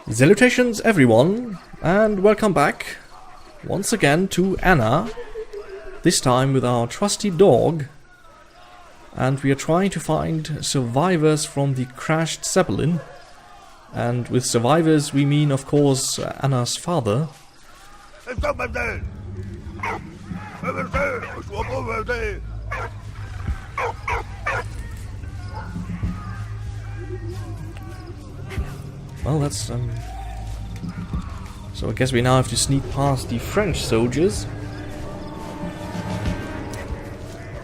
Salutations everyone, and welcome back once again to Anna, this time with our trusty dog, and we are trying to find survivors from the crashed zeppelin, and with survivors we mean of course Anna's father. Well, that's so I guess we now have to sneak past the French soldiers,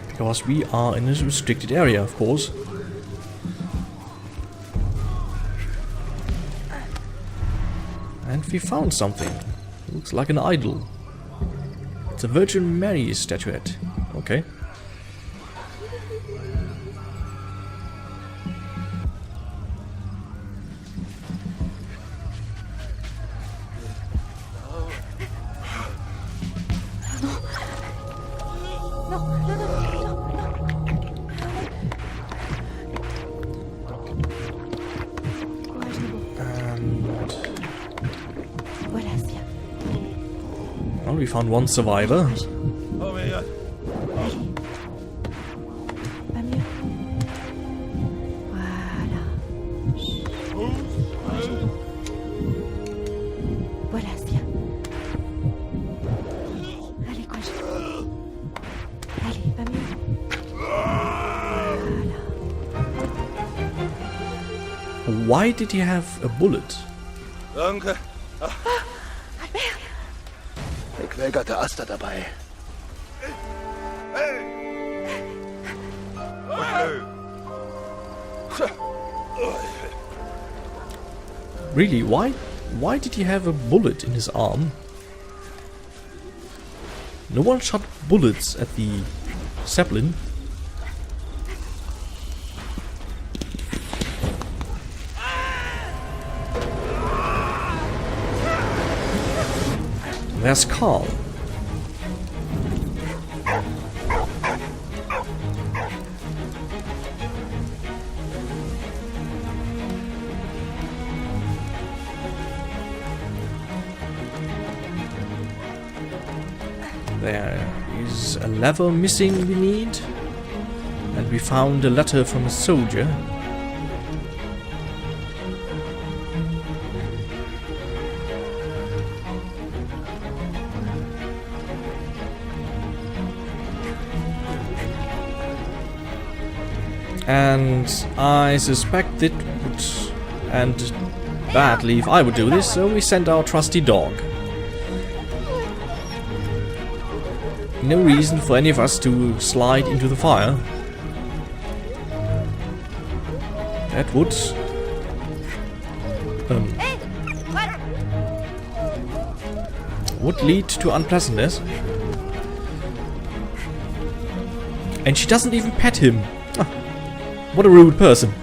because we are in a restricted area, of course. And we found something. Looks like an idol. It's a Virgin Mary statuette. Okay. Well, we found one survivor. Why did he have a bullet? Danke. Gequälgerte Aster dabei. Really, why did he have a bullet in his arm? No one shot bullets at the zeppelin. There's Karl. There is a lever missing we need, and we found a letter from a soldier. And I suspect it would end badly if I would do this, so we send our trusty dog. No reason for any of us to slide into the fire. That would lead to unpleasantness. And she doesn't even pet him. What a rude person.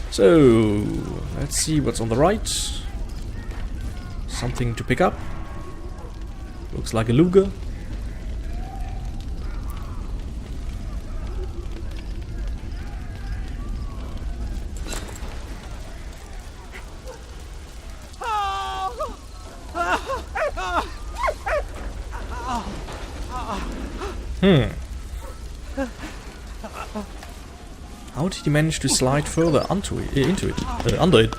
So, let's see what's on the right. Something to pick up. Looks like a Luger. How did he manage to slide further into it? Under it.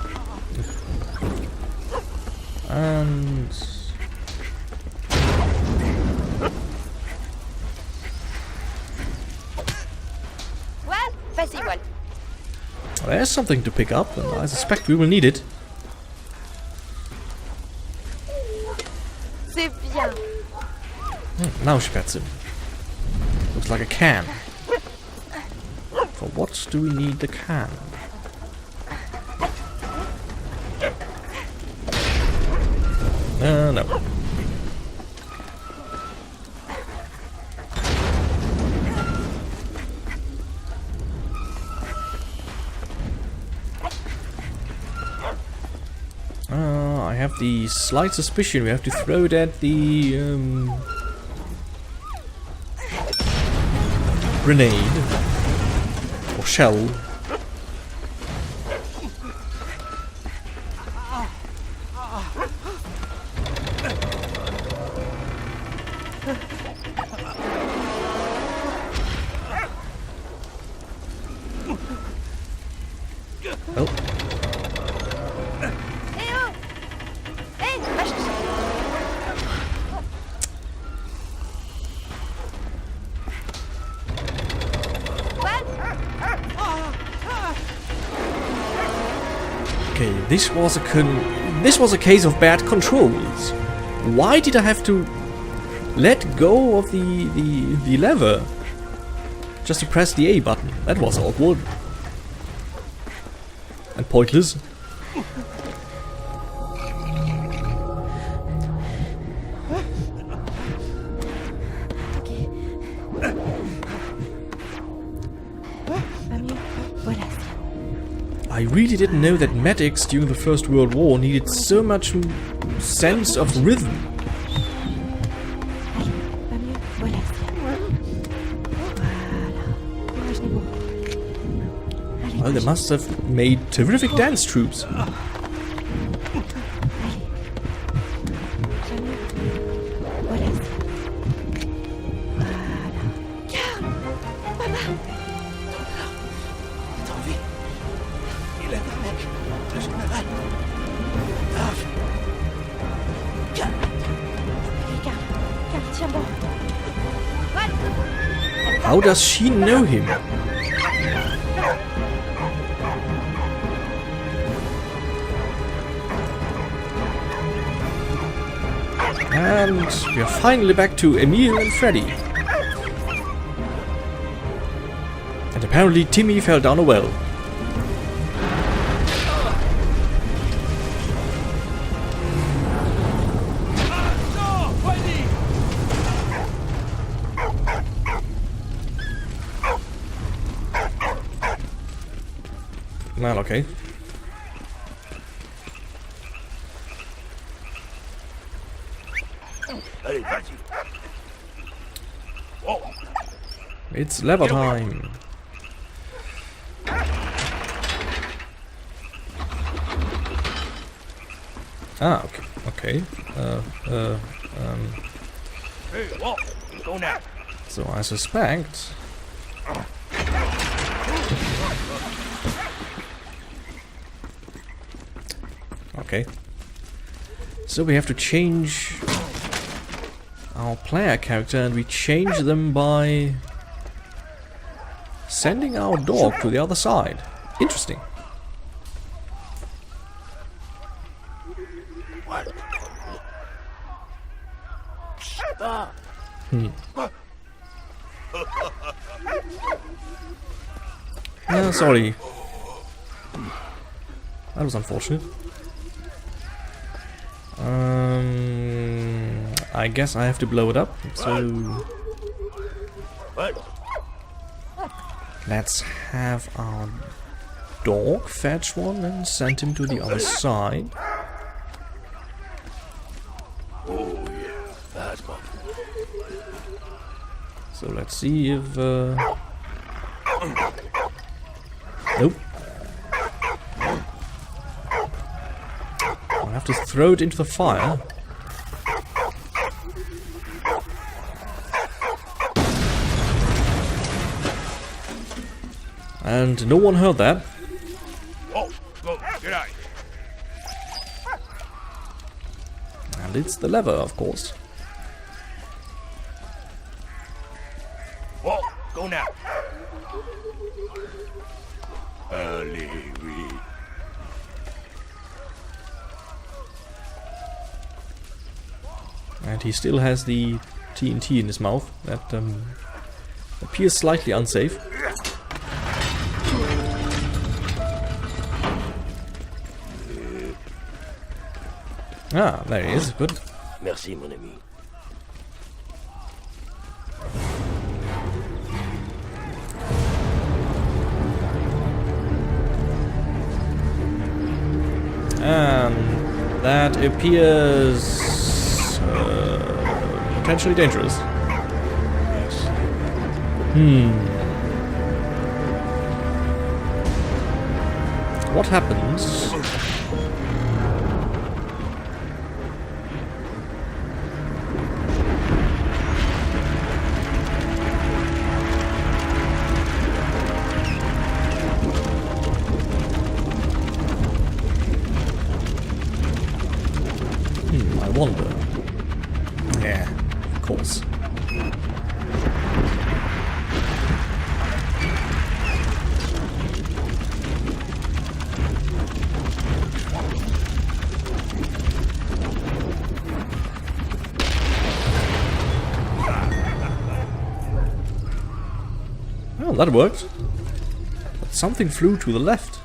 And there's something to pick up, and I suspect we will need it. Now she pets him. Looks like a can. For what do we need the can? No. I have the slight suspicion we have to throw it at the grenade or shell. Oh. Okay, this was a case of bad controls. Why did I have to let go of the lever just to press the A button? That was awkward and pointless. I really didn't know that medics during the First World War needed so much sense of rhythm. Well, they must have made terrific dance troops. How does she know him? And we are finally back to Emil and Freddy. And apparently Timmy fell down a well. Well, okay. It's lever time. Ah, okay. Okay. Hey, whoa, go now. So I suspect. Okay. So we have to change our player character, and we change them by sending our dog to the other side. Interesting. Sorry. That was unfortunate. I guess I have to blow it up, so let's have our dog fetch one and send him to the other side. Oh yeah, that's my. So let's see if nope. I'll have to throw it into the fire. And no one heard that. Oh, go, get out. And it's the lever, of course. Whoa, go now. And he still has the TNT in his mouth. That appears slightly unsafe. Ah, there he is. Good. Merci, mon ami. And that appears potentially dangerous. Yes. What happens? I wonder. Yeah, of course. Well, that worked. But something flew to the left.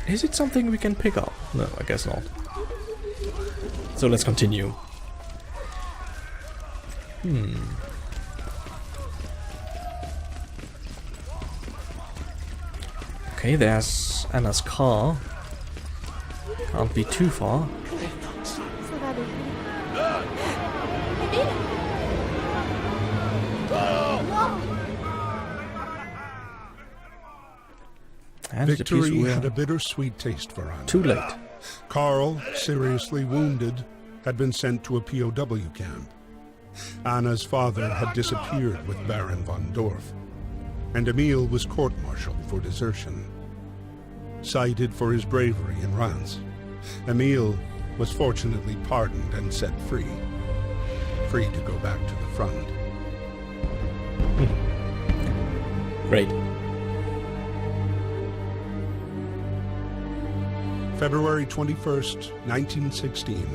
Is it something we can pick up? No, I guess not. So let's continue. Okay, there's Anna's car. Can't be too far. And Victory had a bittersweet taste for Anna. too late. Karl, seriously wounded, had been sent to a POW camp. Anna's father had disappeared with Baron von Dorf, and Emil was court-martialed for desertion. Cited for his bravery in Reims, Emil was fortunately pardoned and set free. Free to go back to the front. Great. February 21st, 1916.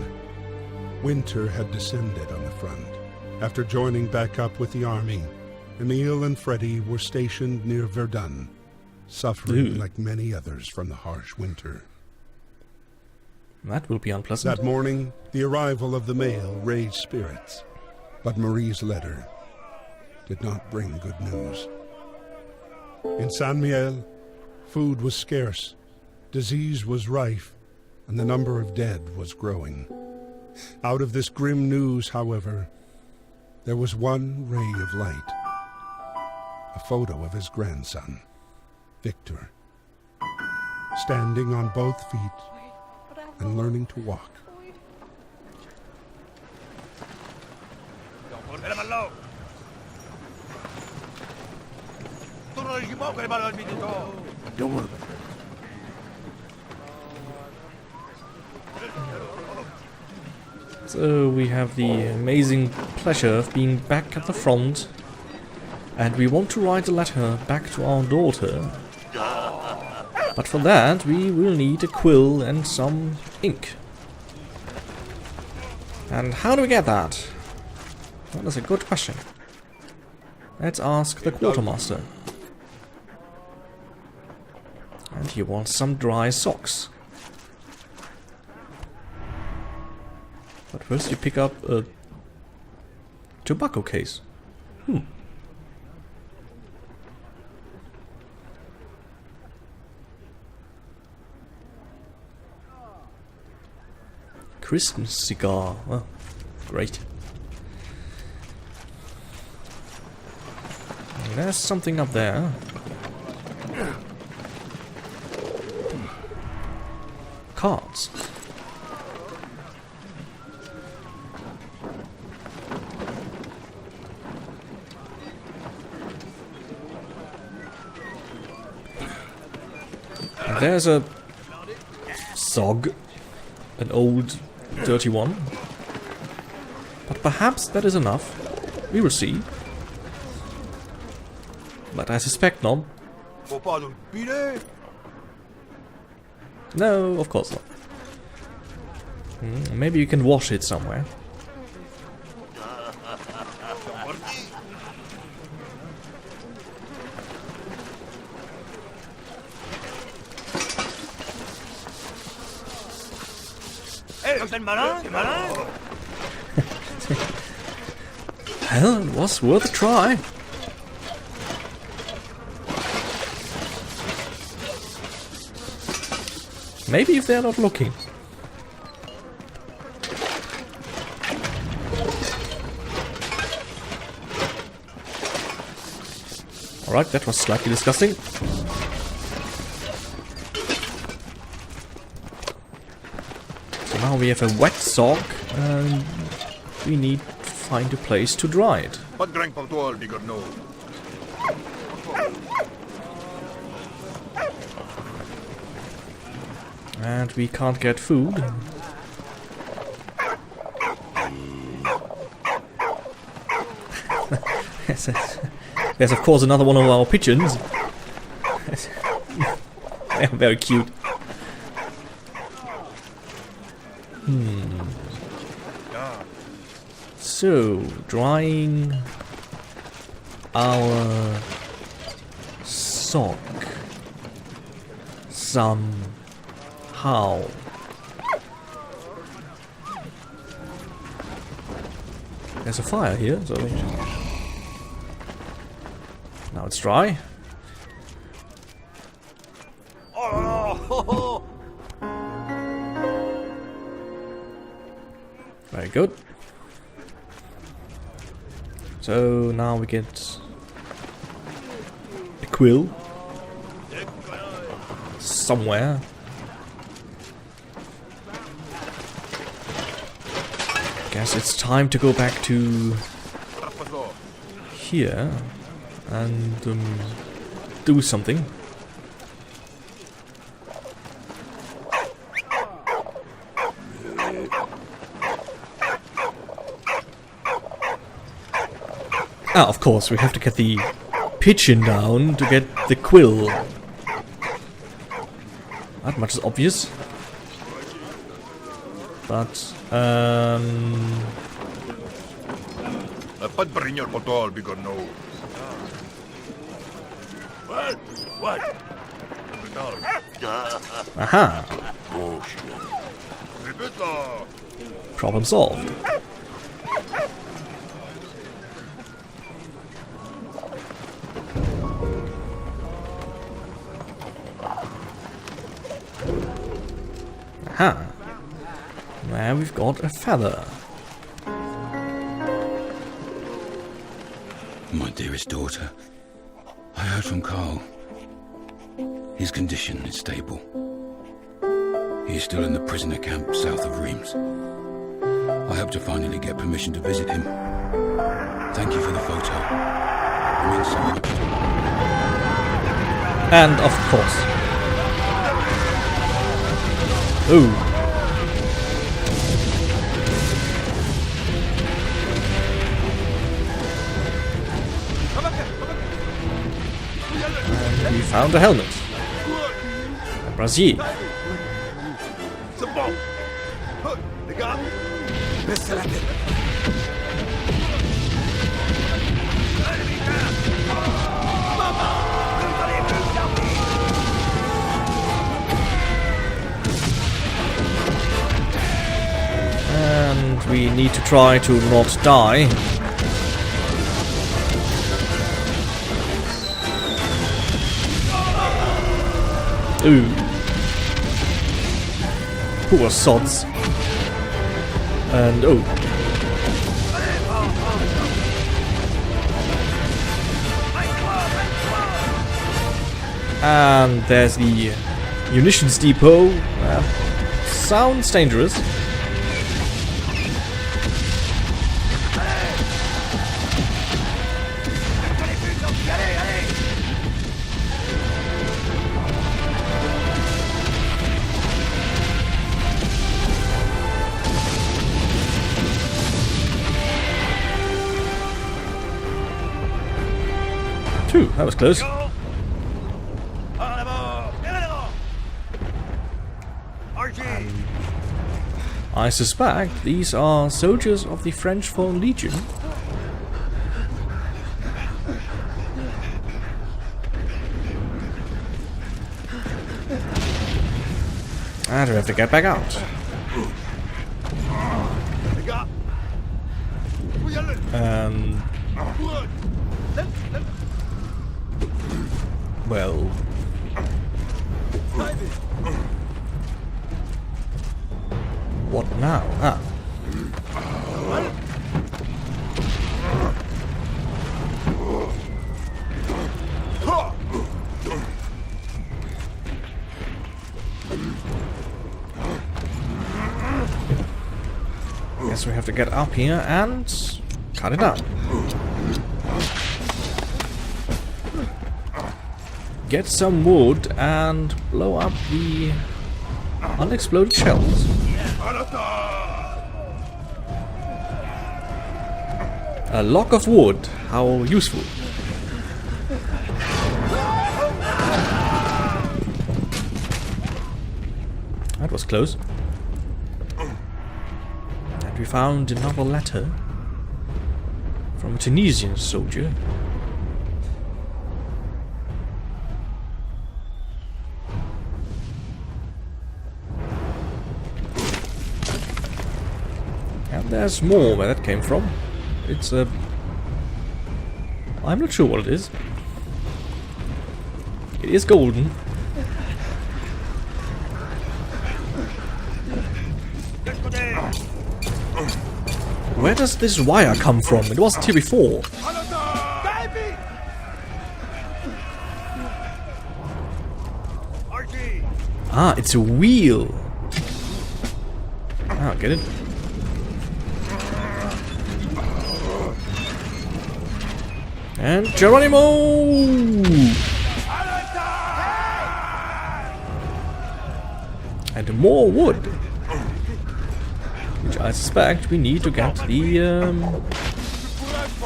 Winter had descended on the front. After joining back up with the army, Emil and Freddy were stationed near Verdun, suffering like many others from the harsh winter. That will be unpleasant. That morning, the arrival of the mail raised spirits, but Marie's letter did not bring good news. In Saint Mihiel, food was scarce, disease was rife, and the number of dead was growing. Out of this grim news, however, there was one ray of light. A photo of his grandson, Victor, standing on both feet and learning to walk. Don't worry. So we have the amazing pleasure of being back at the front, and we want to write a letter back to our daughter. But for that we will need a quill and some ink. And how do we get that? That is a good question. Let's ask the quartermaster. And he wants some dry socks. But first you pick up a tobacco case. Christmas cigar. Oh, great. And there's something up there. Cards. And there's a Zog, an old dirty one. But perhaps that is enough. We will see. But I suspect not. No, of course not. Maybe you can wash it somewhere. Well, it was worth a try. Maybe if they're not looking. Alright, that was slightly disgusting. So now we have a wet sock and we need to find a place to dry it. And we can't get food. There's of course another one of our pigeons. They are very cute. So, drying our sock somehow. There's a fire here, so now it's dry. Very good. So now we get a quill somewhere. Guess it's time to go back to here and do something. Ah, of course, we have to get the pigeon down to get the quill. That much is obvious. But, What? aha! Problem solved. Aha! Now we've got a feather. My dearest daughter, I heard from Karl. His condition is stable. He is still in the prisoner camp south of Reims. I hope to finally get permission to visit him. Thank you for the photo. It means so much. And of course. Ooh. And we found a helmet. A brassiere. And we need to try to not die. Ooh. Poor sods. And oh. And there's the munitions depot. Sounds dangerous. Phew, that was close. I suspect these are soldiers of the French Foreign Legion. And we have to get back out. Well, what now? Ah. So we have to get up here and cut it down. Get some wood and blow up the unexploded shells. A log of wood, how useful. That was close. And we found another letter from a Tunisian soldier. And there's more where that came from. It's a... I'm not sure what it is. It is golden. Where does this wire come from? It wasn't here before. Ah, it's a wheel. Ah, get it? And Geronimo! And more wood. Which I suspect we need to get the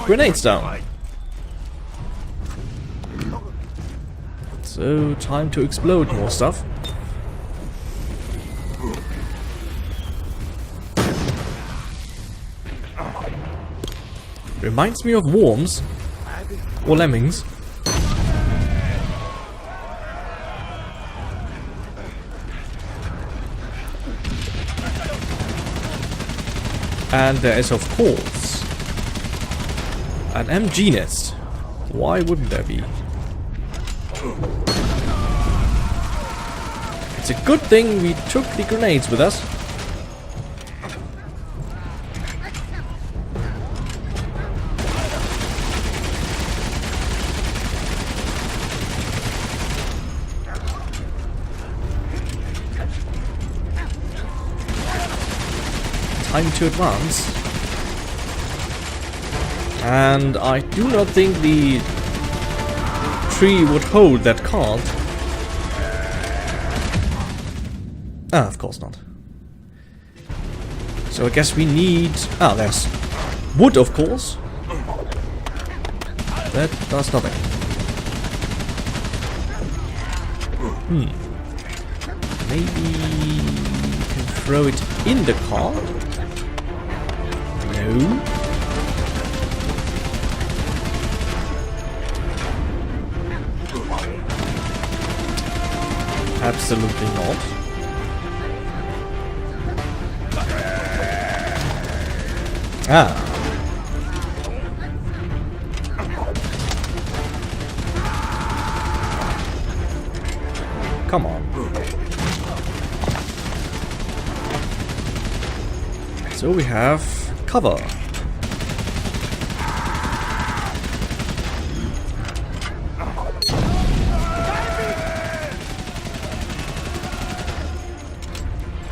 grenades down. So, time to explode more stuff. Reminds me of worms. Or lemmings. And there is, of course, an MG nest. Why wouldn't there be? It's a good thing we took the grenades with us. Time to advance. And I do not think the tree would hold that cart. Ah, of course not. So I guess we need... Ah, there's wood, of course. That does nothing. Maybe we can throw it in the cart? No. Absolutely not. Ah. Come on. So we have cover.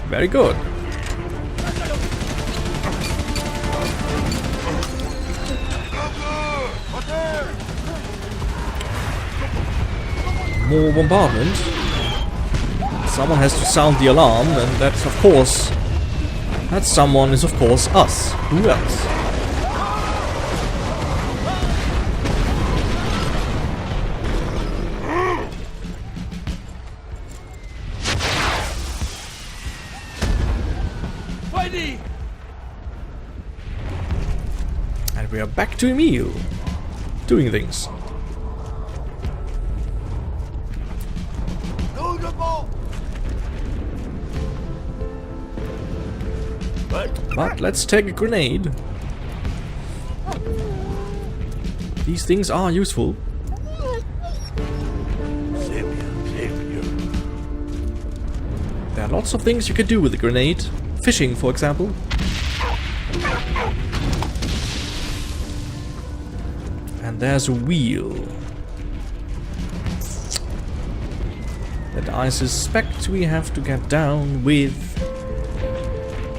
Very good. More bombardment. Someone has to sound the alarm, and that's of course... That someone is of course us. Who else? And we are back to Emil. Doing things. But let's take a grenade. These things are useful. There are lots of things you can do with a grenade. Fishing, for example. And there's a wheel that I suspect we have to get down with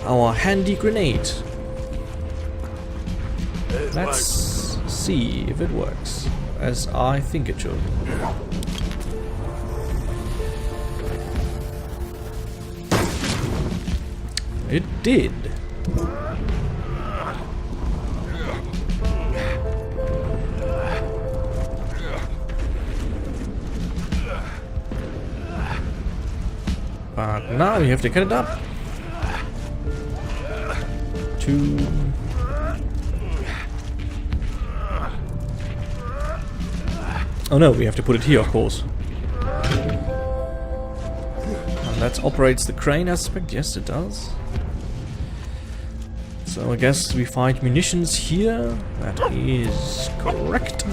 our handy grenade. Let's see if it works, as I think it should. It did. But now you have to cut it up. 2. Oh no, we have to put it here, of course. And that operates the crane aspect. Yes, it does. So I guess we find munitions here. That is correct.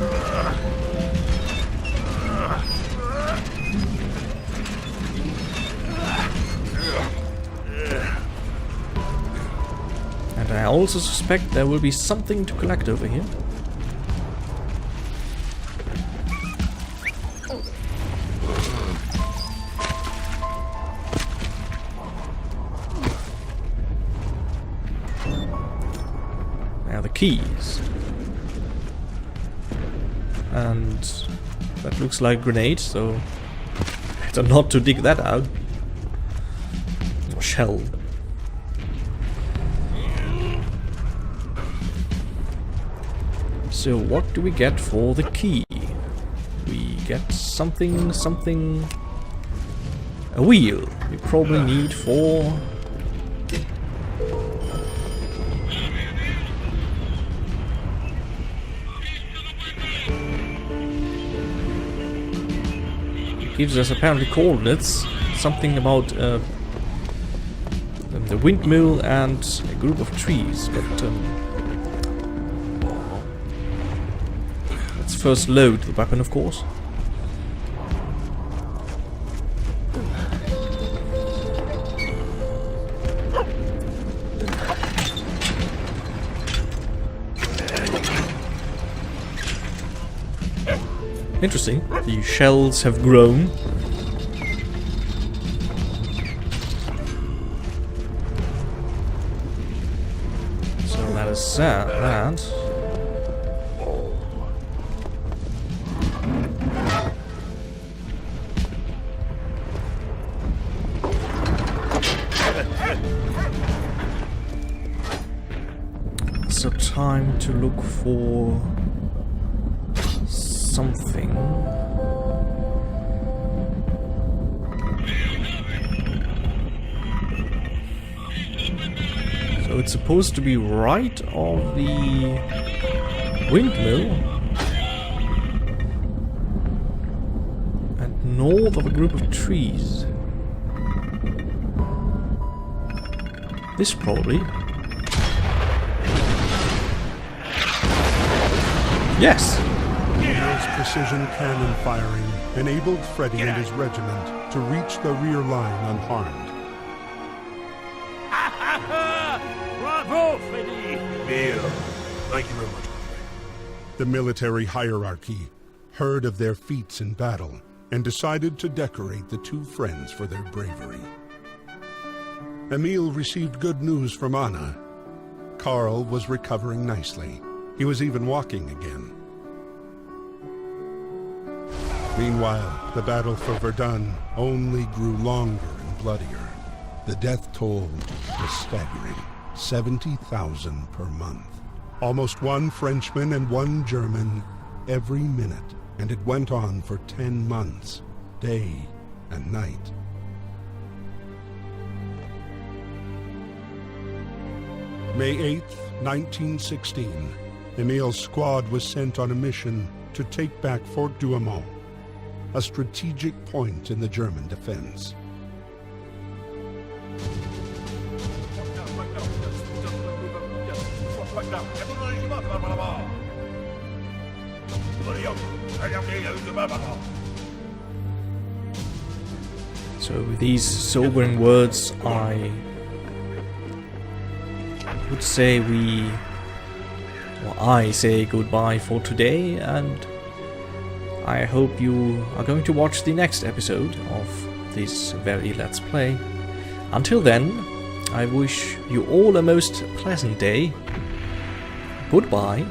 And I also suspect there will be something to collect over here. Now the keys. And that looks like grenade, so better not to dig that out. Or shell. So what do we get for the key? We get something... A wheel. We probably need for... It gives us apparently coordinates. Something about the windmill and a group of trees, but... let's first load the weapon, of course. Interesting. The shells have grown. So that is that. So time to look for something. So it's supposed to be right of the windmill and north of a group of trees. This probably. Yes! Emil's precision cannon firing enabled Freddy and his regiment to reach the rear line unharmed. Bravo, Freddy! Emil, thank you very much. The military hierarchy heard of their feats in battle and decided to decorate the two friends for their bravery. Emil received good news from Anna. Karl was recovering nicely. He was even walking again. Meanwhile, the battle for Verdun only grew longer and bloodier. The death toll was staggering, 70,000 per month. Almost one Frenchman and one German every minute, and it went on for 10 months, day and night. May 8th, 1916, Emil's squad was sent on a mission to take back Fort Douaumont, a strategic point in the German defense. So with these sobering words, I would say I say goodbye for today, and I hope you are going to watch the next episode of this very Let's Play. Until then, I wish you all a most pleasant day. Goodbye.